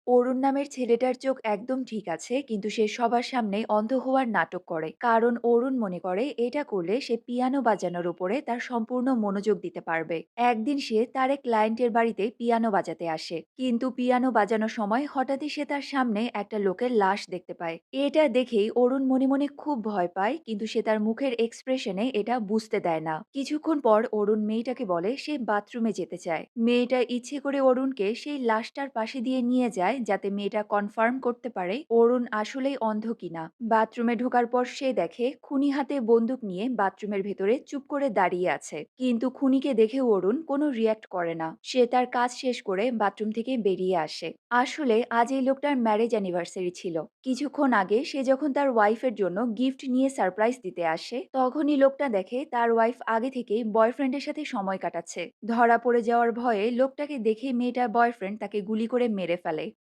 অরুণ নামের ছেলেটার চোখ একদম ঠিক আছে, কিন্তু সে সবার সামনেই অন্ধ হওয়ার নাটক করে। কারণ অরুণ মনে করে এটা করলে সে পিয়ানো বাজানোর উপরে তার সম্পূর্ণ মনোযোগ দিতে পারবে। একদিন সে তার এক ক্লায়েন্টের বাড়িতে পিয়ানো বাজাতে আসে, কিন্তু পিয়ানো বাজানোর সময় হঠাৎই সে তার সামনে একটা লোকের লাশ দেখতে পায়। এটা দেখেই অরুণ মনে মনে খুব ভয় পায়, কিন্তু সে তার মুখের এক্সপ্রেশনে এটা বুঝতে দেয় না। কিছুক্ষণ পর অরুণ মেয়েটাকে বলে সে বাথরুমে যেতে চায়। মেয়েটা ইচ্ছে করে অরুণকে সেই লাশটার পাশে দিয়ে নিয়ে যায়, যাতে মেয়েটা কনফার্ম করতে পারে অরুণ আসলেই অন্ধ কিনা। বাথরুমে ঢোকার পর সে দেখে খুনি হাতে বন্দুক নিয়ে বাথরুমের ভেতরে চুপ করে দাঁড়িয়ে আছে, কিন্তু খুনিকে দেখে অরুণ কোনো রিয়াক্ট করে না। সে তার কাজ শেষ করে বাথরুম থেকে বেরিয়ে আসে। আসলে আজ এই লোকটার ম্যারেজ অ্যানিভার্সারি ছিল। কিছুক্ষণ আগে সে যখন তার ওয়াইফের জন্য গিফট নিয়ে সারপ্রাইজ দিতে আসে, তখনই লোকটা দেখে তার ওয়াইফ আগে থেকেই বয়ফ্রেন্ডের সাথে সময় কাটাচ্ছে। ধরা পড়ে যাওয়ার ভয়ে লোকটাকে দেখে মেয়েটার বয়ফ্রেন্ড তাকে গুলি করে মেরে ফেলে।